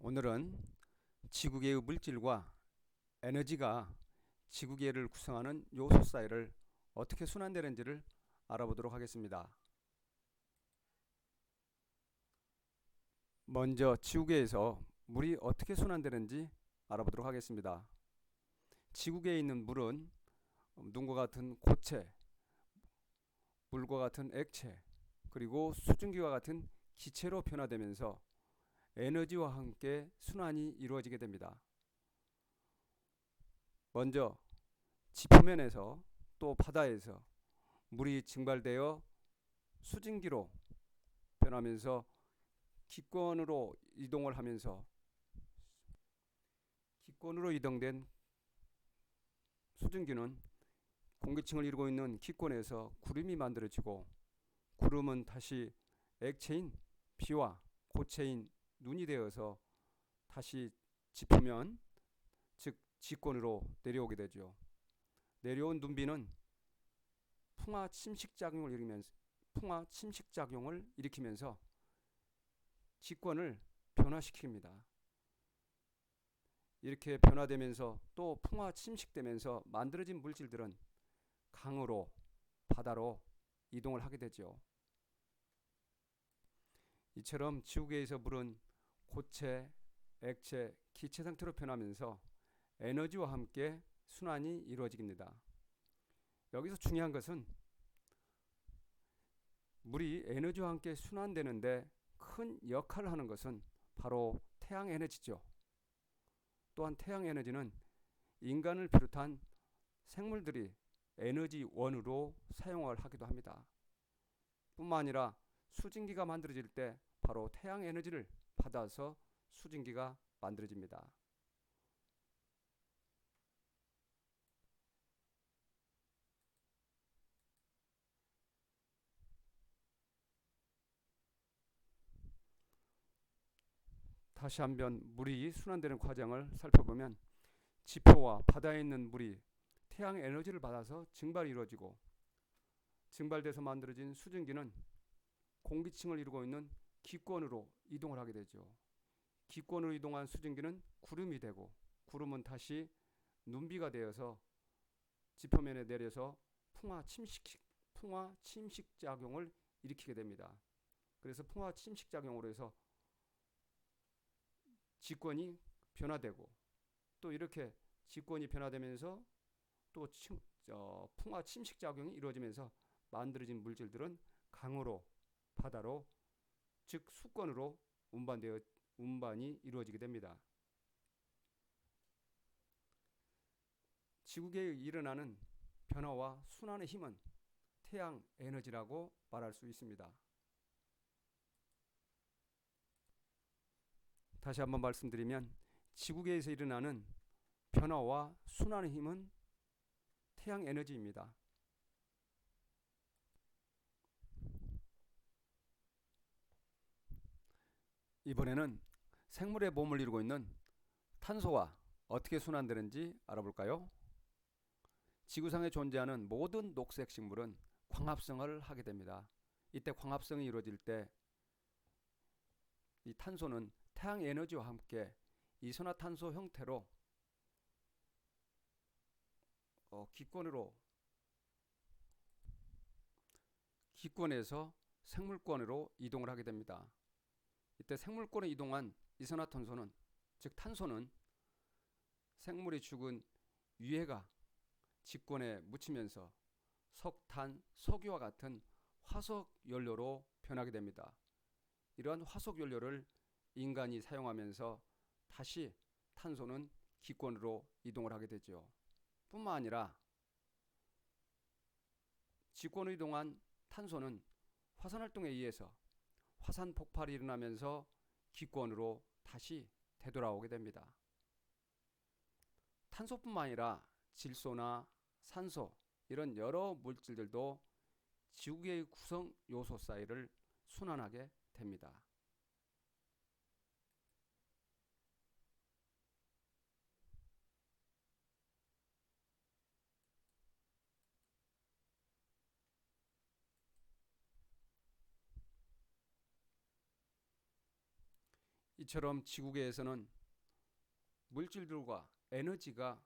오늘은 지구계의 물질과 에너지가 지구계를 구성하는 요소 사이를 어떻게 순환되는지를 알아보도록 하겠습니다. 먼저 지구계에서 물이 어떻게 순환되는지 알아보도록 하겠습니다. 지구계에 있는 물은 눈과 같은 고체, 물과 같은 액체, 그리고 수증기와 같은 기체로 변화되면서 에너지와 함께 순환이 이루어지게 됩니다. 먼저 지표면에서 또 바다에서 물이 증발되어 수증기로 변하면서 기권으로 이동된 수증기는 공기층을 이루고 있는 기권에서 구름이 만들어지고, 구름은 다시 액체인 비와 고체인 눈이 되어서 다시 지표면, 즉 지권으로 내려오게 되죠. 내려온 눈비는 풍화 침식 작용을 일으키면서 지권을 변화시킵니다. 이렇게 변화되면서 또 풍화 침식되면서 만들어진 물질들은 강으로, 바다로 이동을 하게 되죠. 이처럼 지구계에서 물은 고체, 액체, 기체 상태로 변하면서 에너지와 함께 순환이 이루어집니다. 여기서 중요한 것은 물이 에너지와 함께 순환되는데 큰 역할을 하는 것은 바로 태양 에너지죠. 또한 태양 에너지는 인간을 비롯한 생물들이 에너지원으로 사용을 하기도 합니다. 뿐만 아니라 수증기가 만들어질 때 바로 태양 에너지를 받아서 수증기가 만들어집니다. 다시 한번 물이 순환되는 과정을 살펴보면, 지표와 바다에 있는 물이 태양 에너지를 받아서 증발이 이루어지고, 증발돼서 만들어진 수증기는 공기층을 이루고 있는 기권으로 이동을 하게 되죠. 기권으로 이동한 수증기는 구름이 되고, 구름은 다시 눈비가 되어서 지표면에 내려서 풍화 침식 작용을 일으키게 됩니다. 그래서 풍화 침식 작용으로 해서 지권이 변화되고, 또 이렇게 지권이 변화되면서 또 풍화 침식 작용이 이루어지면서 만들어진 물질들은 강으로, 바다로, 즉 수권으로 운반이 이루어지게 됩니다. 지구계에 일어나는 변화와 순환의 힘은 태양 에너지라고 말할 수 있습니다. 다시 한번 말씀드리면, 지구계에서 일어나는 변화와 순환의 힘은 태양 에너지입니다. 이번에는 생물의 몸을 이루고 있는 탄소와 어떻게 순환되는지 알아볼까요? 지구상에 존재하는 모든 녹색 식물은 광합성을 하게 됩니다. 이때 광합성이 이루어질 때 이 탄소는 태양 에너지와 함께 이산화탄소 형태로 기권에서 생물권으로 이동을 하게 됩니다. 이때 생물권에 이동한 이산화탄소는, 즉 탄소는 생물이 죽은 유해가 직권에 묻히면서 석탄, 석유와 같은 화석 연료로 변하게 됩니다. 이러한 화석 연료를 인간이 사용하면서 다시 탄소는 기권으로 이동을 하게 되죠. 뿐만 아니라 직권으로 이동한 탄소는 화산활동에 의해서 화산 폭발이 일어나면서 기권으로 다시 되돌아오게 됩니다. 탄소뿐만 아니라 질소나 산소, 이런 여러 물질들도 지구계의 구성 요소 사이를 순환하게 됩니다. 이처럼 지구계에서는 물질들과 에너지가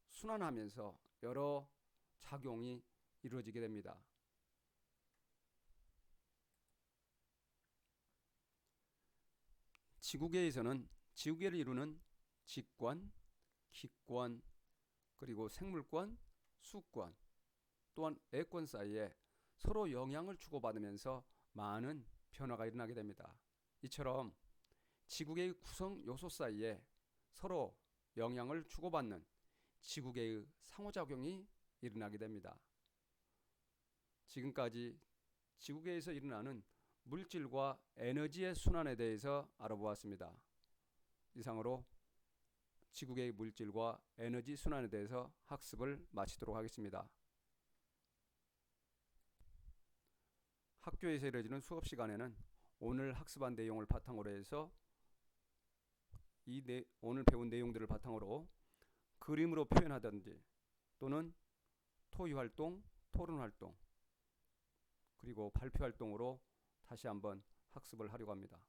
순환하면서 여러 작용이 이루어지게 됩니다. 지구계에서는 지구계를 이루는 직권, 기권, 그리고 생물권, 수권, 또한 애권 사이에 서로 영향을 주고받으면서 많은 변화가 일어나게 됩니다. 이처럼 지구계의 구성 요소 사이에 서로 영향을 주고받는 지구계의 상호작용이 일어나게 됩니다. 지금까지 지구계에서 일어나는 물질과 에너지의 순환에 대해서 알아보았습니다. 이상으로 지구계의 물질과 에너지 순환에 대해서 학습을 마치도록 하겠습니다. 학교에서 이루어지는 수업 시간에는 오늘 학습한 내용을 바탕으로 해서 오늘 배운 내용들을 바탕으로 그림으로 표현하든지 또는 토의활동, 토론활동, 그리고 발표활동으로 다시 한번 학습을 하려고 합니다.